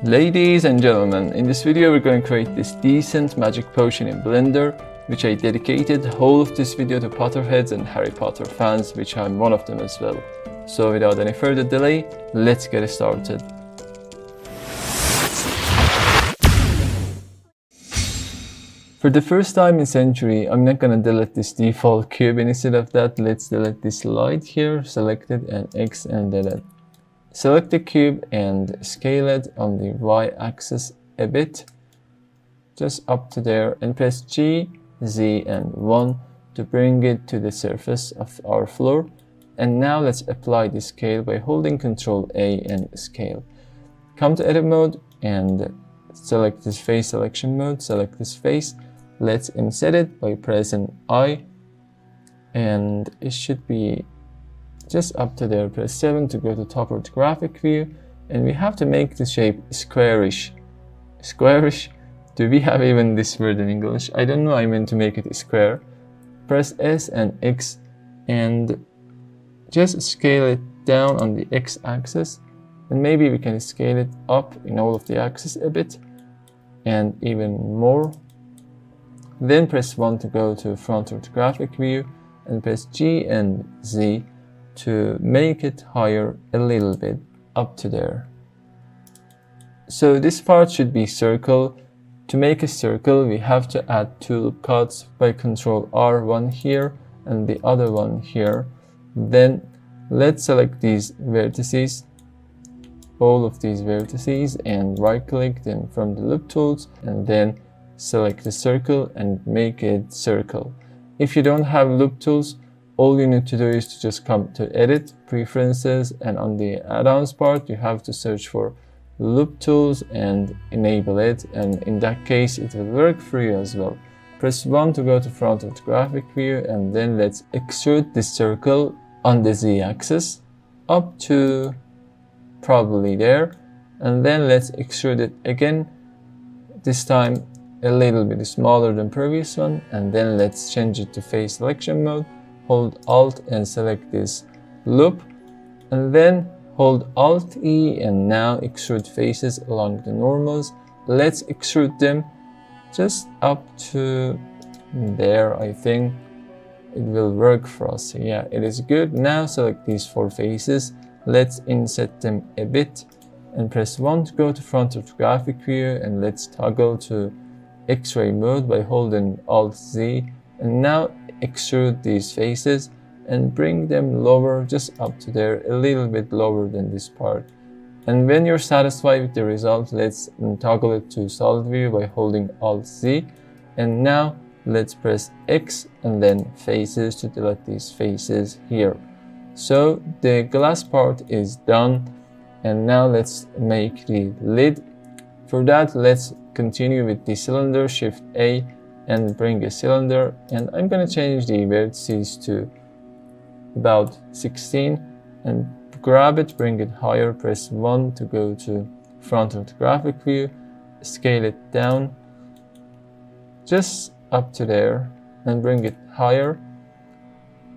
Ladies and gentlemen, in this video we're going to create this decent magic potion in Blender, which I dedicated whole of this video to Potterheads and Harry Potter fans, which I'm one of them as well. So without any further delay, let's get started. For the first time in Century, I'm not gonna delete this default cube. Instead of that, let's delete this light here, select it and X and delete. Select the cube and scale it on the Y-axis a bit, just up to there, and press G, Z and 1 to bring it to the surface of our floor. And now let's apply the scale by holding Ctrl A and scale. Come to edit mode and select this face selection mode, select this face. Let's inset it by pressing I, and it should be just up to there. Press 7 to go to top orthographic view, and we have to make the shape squarish. Squarish? Do we have even this word in English? I don't know, I meant to make it square. Press S and X and just scale it down on the X axis, and maybe we can scale it up in all of the axes a bit and even more. Then press 1 to go to front orthographic view and press G and Z to make it higher a little bit up to there. So this part should be circle. To make a circle, we have to add two loop cuts by Ctrl R, one here and the other one here. Then let's select these vertices, all of these vertices, and right click then from the loop tools and then select the circle and make it circle. If you don't have loop tools, all you need to do is to just come to edit, preferences, and on the add-ons part you have to search for loop tools and enable it, and in that case it will work for you as well. Press 1 to go to front orthographic view, and then let's extrude this circle on the Z axis up to probably there, and then let's extrude it again, this time a little bit smaller than previous one, and then let's change it to face selection mode. Hold Alt and select this loop, and then hold Alt E and now extrude faces along the normals. Let's extrude them just up to there. I think it will work for us. Yeah, it is good. Now select these four faces. Let's inset them a bit and press 1 to go to front orthographic view, and let's toggle to X-ray mode by holding Alt Z, and now extrude these faces and bring them lower, just up to there, a little bit lower than this part. And when you're satisfied with the result, let's toggle it to solid view by holding Alt Z, and now let's press X and then faces to delete these faces here. So the glass part is done, and now let's make the lid. For that, let's continue with the cylinder, Shift A and bring a cylinder, and I'm gonna change the vertices to about 16 and grab it, bring it higher, press 1 to go to front orthographic view, scale it down just up to there and bring it higher.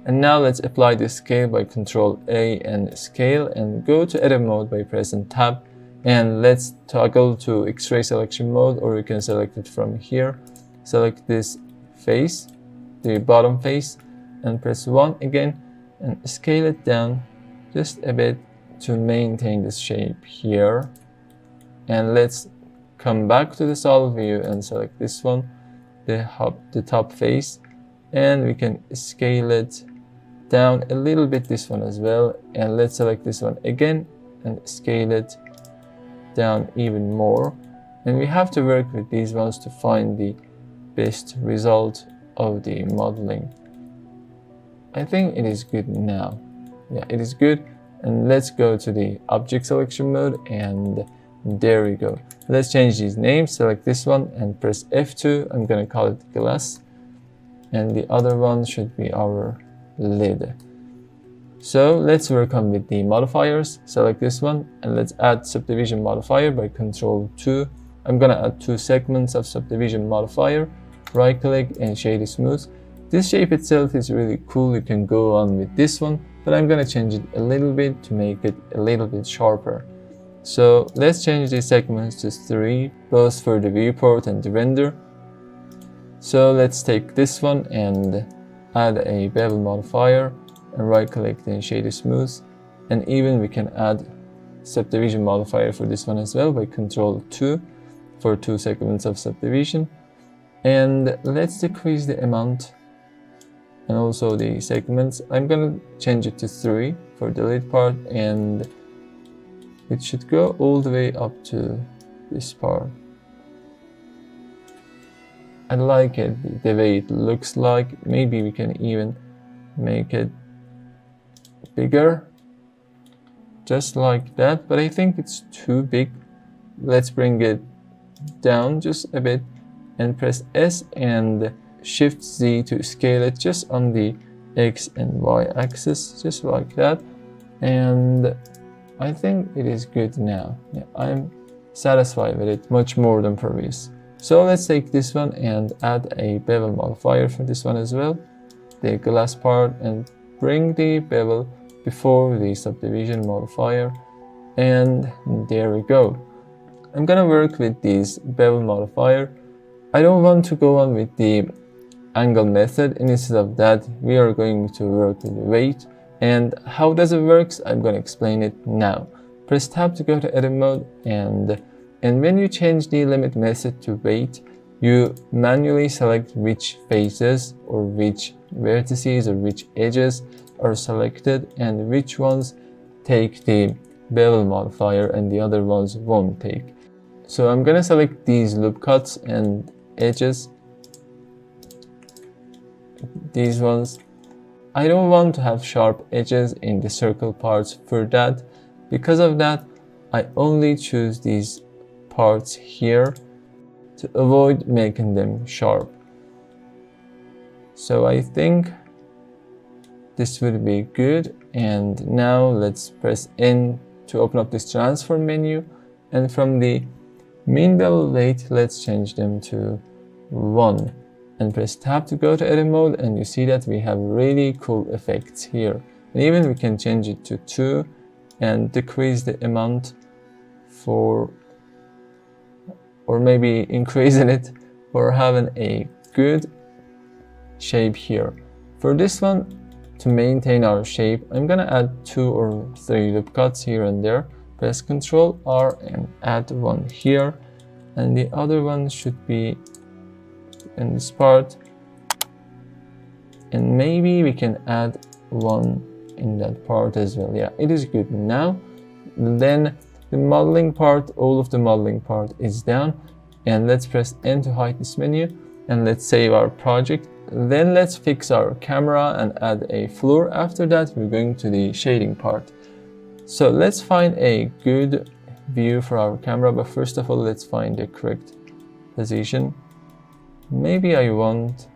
And now let's apply the scale by Ctrl A and scale, and go to edit mode by pressing tab, and let's toggle to X-ray selection mode, or you can select it from here. Select this face, the bottom face, and press 1 again and scale it down just a bit to maintain this shape here. And let's come back to the solid view and select this one, the top face, and we can scale it down a little bit, this one as well, and let's select this one again and scale it down even more. And we have to work with these ones to find the best result of the modeling. I think it is good now. Yeah, it is good. And let's go to the object selection mode, and there we go. Let's change these names. Select this one and press F2. I'm gonna call it glass, and the other one should be our lid. So let's work on with the modifiers. Select this one and let's add subdivision modifier by Ctrl 2. I'm gonna add 2 segments of subdivision modifier. Right click and shade smooth. This shape itself is really cool. You can go on with this one, but I'm gonna change it a little bit to make it a little bit sharper. So let's change these segments to 3, both for the viewport and the render. So let's take this one and add a bevel modifier and right click then shader smooth, and even we can add subdivision modifier for this one as well by Ctrl 2 for 2 segments of subdivision. And let's decrease the amount and also the segments. I'm gonna change it to 3 for the lead part, and it should go all the way up to this part. I like it the way it looks like. Maybe we can even make it bigger, just like that, but I think it's too big. Let's bring it down just a bit and press S and Shift Z to scale it just on the X and Y axis, just like that. And I think it is good now. Yeah, I'm satisfied with it much more than previous. So let's take this one and add a bevel modifier for this one as well, the glass part, and bring the bevel before the subdivision modifier, and there we go. I'm gonna work with this bevel modifier. I don't want to go on with the angle method. Instead of that, we are going to work with the weight. And how does it work? I'm gonna explain it now. Press tab to go to edit mode, and when you change the limit method to weight, you manually select which faces or which vertices or which edges are selected and which ones take the bevel modifier and the other ones won't take. So I'm gonna select these loop cuts and edges, these ones. I don't want to have sharp edges in the circle parts. For that, because of that, I only choose these parts here to avoid making them sharp. So I think this would be good. And now let's press N to open up this transform menu, and from the mean bevel weight, let's change them to 1 and press tab to go to edit mode, and you see that we have really cool effects here. And even we can change it to 2 and decrease the amount for, or maybe increasing it for having a good shape here. For this one, to maintain our shape, I'm gonna add 2 or 3 loop cuts here and there. Press Ctrl R and add one here, and the other one should be in this part, and maybe we can add one in that part as well. Yeah, it is good now. Then the modeling part, all of the modeling part is down, and let's press N to hide this menu, and let's save our project. Then let's fix our camera and add a floor. After that, we're going to the shading part. So let's find a good view for our camera, but first of all, let's find the correct position. Maybe I want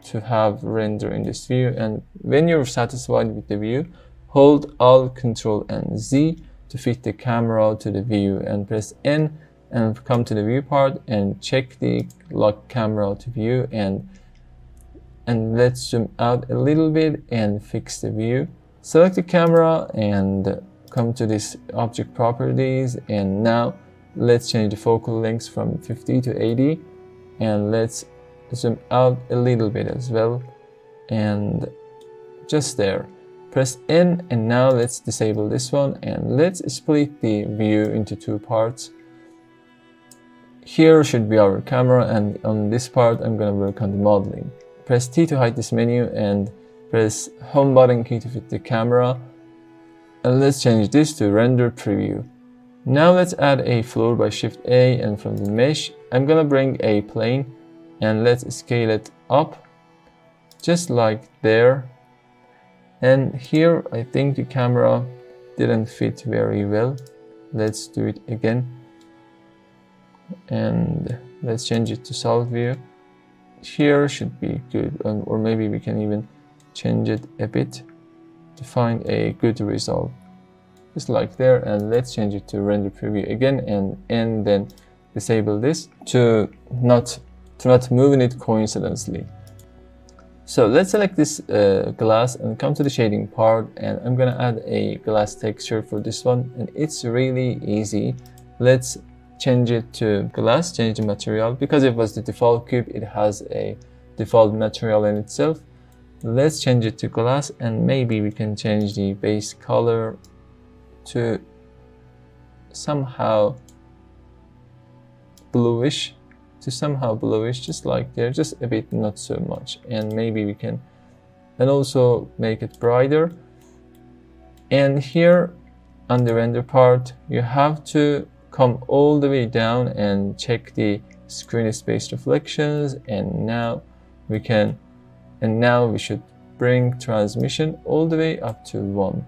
to have render in this view, and when you're satisfied with the view, hold Alt, Ctrl and Z to fit the camera to the view, and press N and come to the view part and check the lock camera to view, and let's zoom out a little bit and fix the view. Select the camera and come to this object properties, and now let's change the focal length from 50 to 80, and let's zoom out a little bit as well, and just there. Press N, and now let's disable this one, and let's split the view into 2 parts. Here should be our camera, and on this part I'm gonna work on the modeling. Press T to hide this menu, and press home button key to fit the camera, and let's change this to render preview. Now let's add a floor by Shift A, and from the mesh I'm gonna bring a plane, and let's scale it up just like there. And here I think the camera didn't fit very well. Let's do it again, and let's change it to solid view. Here should be good, or maybe we can even change it a bit to find a good result, just like there. And let's change it to render preview again, and then disable this to not moving it coincidentally. So let's select this glass and come to the shading part, and I'm gonna add a glass texture for this one, and it's really easy. Let's change it to glass, change the material. Because it was the default cube, it has a default material in itself. Let's change it to glass, and maybe we can change the base color to somehow bluish, just like there, just a bit, not so much. And maybe we can, and also make it brighter. And here on the render part, you have to come all the way down and check the screen space reflections, and now we should bring transmission all the way up to 1,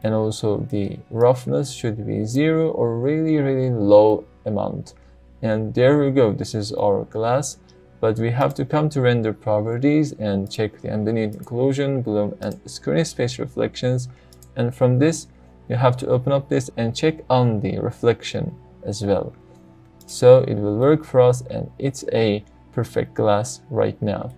and also the roughness should be 0 or really low amount. And there we go, this is our glass. But we have to come to render properties and check the ambient occlusion, bloom, and screen space reflections. And from this, you have to open up this and check on the reflection as well. So it will work for us, and it's a perfect glass right now.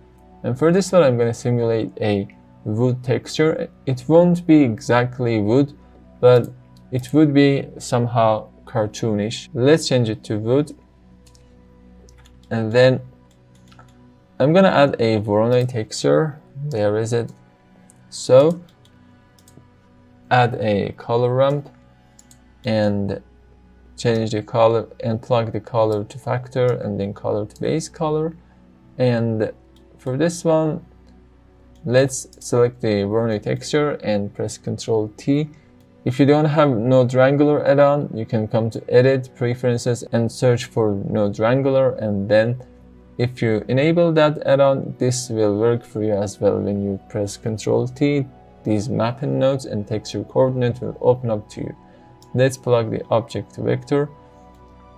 And for this one, I'm going to simulate a wood texture. It won't be exactly wood, but it would be somehow cartoonish. Let's change it to wood. And then I'm gonna add a Voronoi texture. There is it. So add a color ramp and change the color and plug the color to factor and then color to base color. And for this one, let's select the Voronoi texture and press Ctrl T. If you don't have Node Wrangler add-on, you can come to Edit, Preferences, and search for Node Wrangler, and then if you enable that add-on, this will work for you as well. When you press Ctrl T, these mapping nodes and texture coordinate will open up to you. Let's plug the object vector,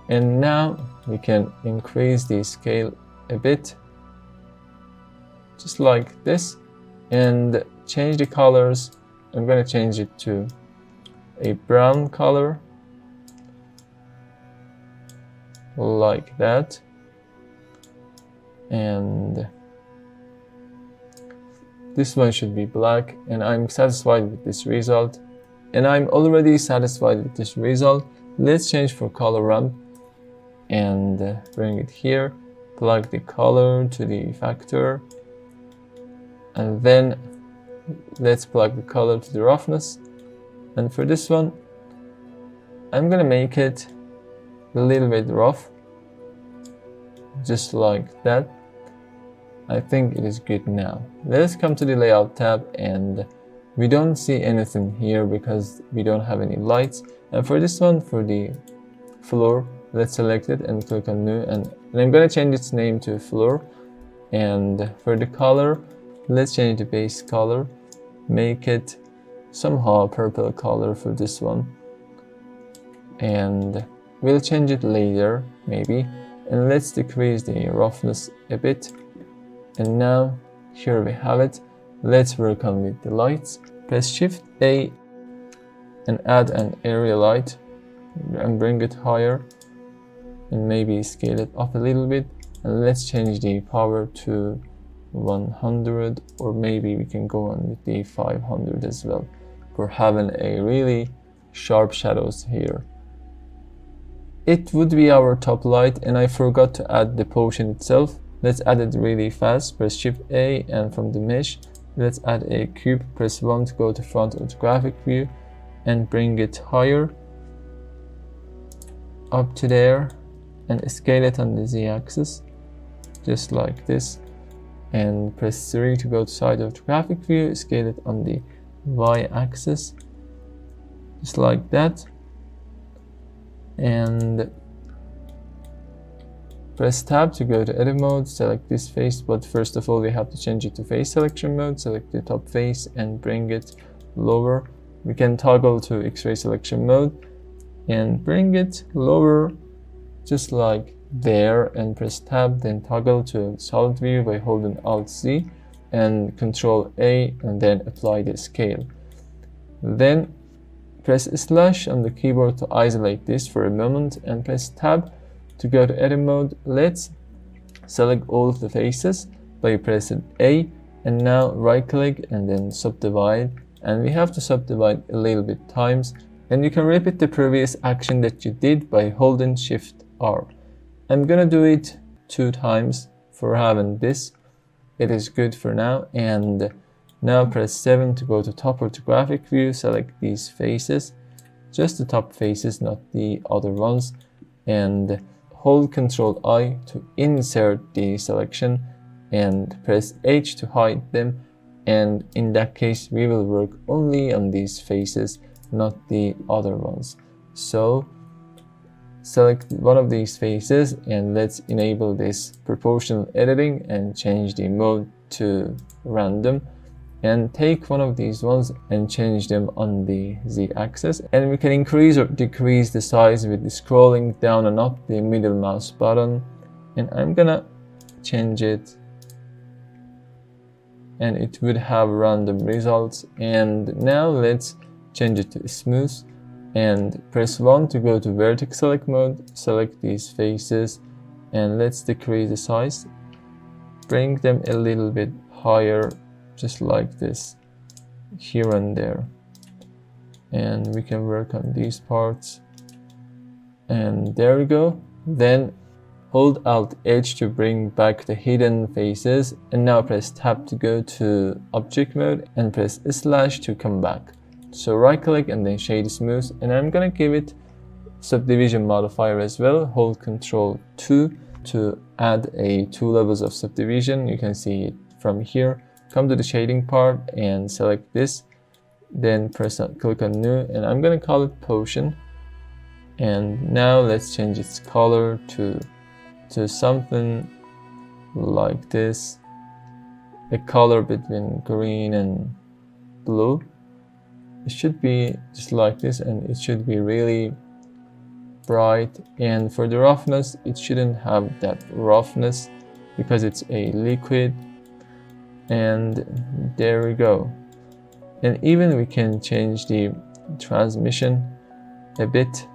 and now we can increase the scale a bit, just like this, and change the colors. I'm going to change it to a brown color, like that, and this one should be black. And I'm satisfied with this result, and I'm already satisfied with this result. Let's change for color ramp and bring it here, plug the color to the factor, and then let's plug the color to the roughness. And for this one, I'm gonna make it a little bit rough, just like that. I think it is good now. Let's come to the layout tab, and we don't see anything here because we don't have any lights. And for this one, for the floor, let's select it and click on new, and I'm gonna change its name to floor. And for the color, let's change the base color, make it somehow purple color for this one, and we'll change it later maybe. And let's decrease the roughness a bit, and now here we have it. Let's work on with the lights. Press Shift A and add an area light and bring it higher, and maybe scale it up a little bit. And let's change the power to 100, or maybe we can go on with the 500 as well for having a really sharp shadows here. It would be our top light, and I forgot to add the potion itself. Let's add it really fast. Press Shift A, and from the mesh, let's add a cube. Press 1 to go to front orthographic view and bring it higher up to there, and scale it on the Z-axis, just like this. And press 3 to go to side orthographic view, scale it on the Y-axis, just like that. And press tab to go to edit mode, select this face, but first of all we have to change it to face selection mode. Select the top face and bring it lower. We can toggle to X-ray selection mode and bring it lower, just like there, and press tab, then toggle to solid view by holding Alt Z and Control A, and then apply the scale. Then press slash on the keyboard to isolate this for a moment, and press tab to go to edit mode. Let's select all of the faces by pressing A And now right click and then subdivide, and we have to subdivide a little bit times, and you can repeat the previous action that you did by holding Shift R. I'm gonna do it 2 times for having this. It is good for now. And now press 7 to go to top orthographic view, select these faces, just the top faces, not the other ones, and hold Ctrl I to insert the selection and press H to hide them. And in that case we will work only on these faces, not the other ones. So select one of these faces and let's enable this proportional editing and change the mode to random, and take one of these ones and change them on the Z-axis, and we can increase or decrease the size with the scrolling down and up the middle mouse button. And I'm gonna change it, and it would have random results. And now let's change it to smooth, and press 1 to go to vertex select mode, select these faces, and let's decrease the size, bring them a little bit higher, just like this, here and there. And we can work on these parts, and there we go. Then hold Alt H to bring back the hidden faces, and now press Tab to go to object mode and press slash to come back. So right click and then shade smooth, and I'm gonna give it subdivision modifier as well. Hold Ctrl 2 to add 2 levels of subdivision. You can see it from here. Come to the shading part and select this, then click on new, and I'm gonna call it potion. And now let's change its color to something like this, a color between green and blue. It should be just like this, and it should be really bright. And for the roughness, it shouldn't have that roughness because it's a liquid. And there we go. And even we can change the transmission a bit.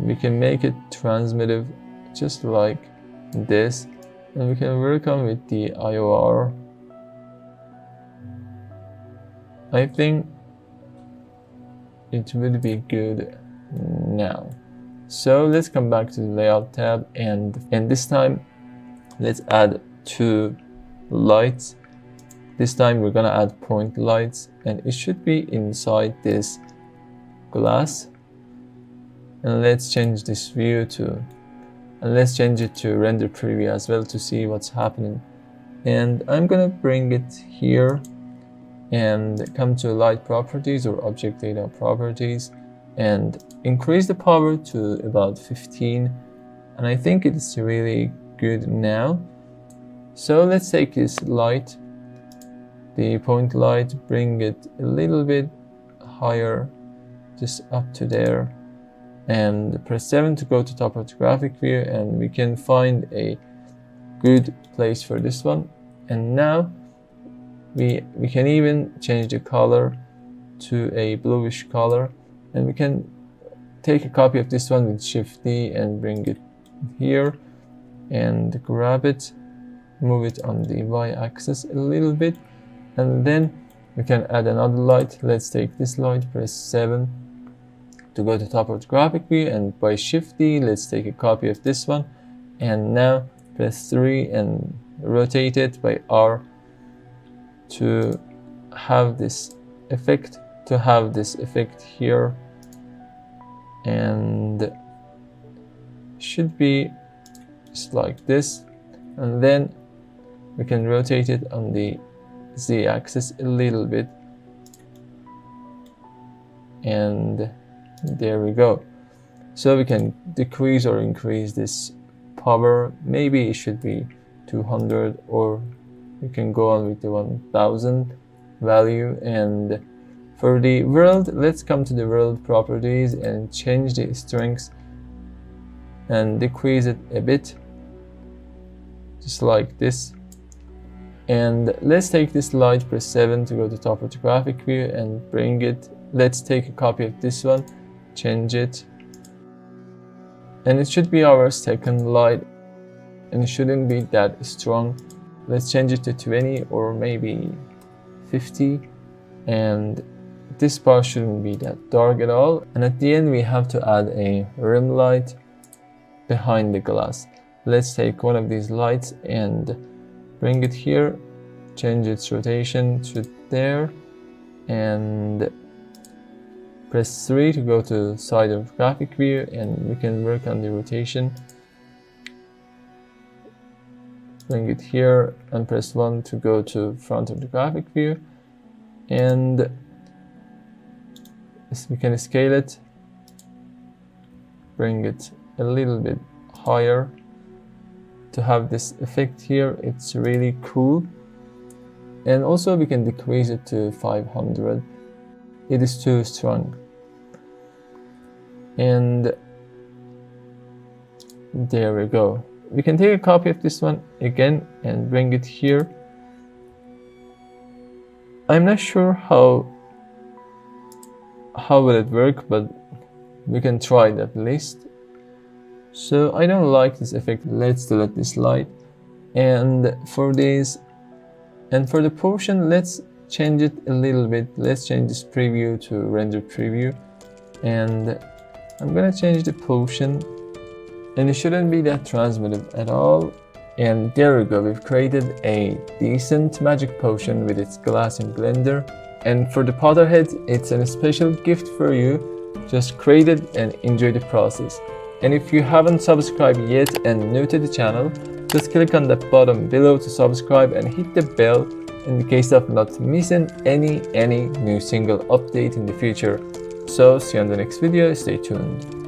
We can make it transmittive just like this, and we can work on with the IOR. I think it would be good now. So let's come back to the layout tab, and this time let's add 2 lights. This time we're gonna add point lights, and it should be inside this glass. And let's change this view and let's change it to render preview as well to see what's happening. And I'm gonna bring it here and come to light properties or object data properties and increase the power to about 15, and I think it's really good now. So let's take this light, the point light, bring it a little bit higher, just up to there, and press 7 to go to top orthographic view, and we can find a good place for this one. And now we can even change the color to a bluish color, and we can take a copy of this one with Shift D and bring it here and grab it, move it on the y-axis a little bit, and then we can add another light. Let's take this light, press 7 to go to top orthographic view, and by Shift D let's take a copy of this one, and now press 3 and rotate it by R to have this effect, here, and should be just like this. And then we can rotate it on the Z-axis a little bit, and there we go. So we can decrease or increase this power. Maybe it should be 200, or we can go on with the 1000 value. And for the world, let's come to the world properties and change the strength and decrease it a bit, just like this. And let's take this light, press 7 to go to top orthographic view and bring it. Let's take a copy of this one, change it, and it should be our second light, and it shouldn't be that strong. let's change it to 20 or maybe 50, and this part shouldn't be that dark at all. And at the end we have to add a rim light behind the glass. Let's take one of these lights and bring it here, change its rotation to there, and press 3 to go to side of graphic view, and we can work on the rotation. Bring it here and press 1 to go to front of the graphic view, and we can scale it, bring it a little bit higher to have this effect here. It's really cool. And also we can decrease it to 500. It is too strong. And there we go. We can take a copy of this one again and bring it here. I'm not sure how will it work, but we can try it at least. So I don't like this effect. Let's delete this light. And for this, and for the potion, let's change it a little bit. Let's change this preview to render preview, and I'm gonna change the potion, and it shouldn't be that transmitted at all. And there we go, we've created a decent magic potion with its glass and blender. And for the Potterhead, it's a special gift for you. Just create it and enjoy the process. And if you haven't subscribed yet and new to the channel, just click on the button below to subscribe and hit the bell in the case of not missing any new single update in the future. So see you on the next video, stay tuned.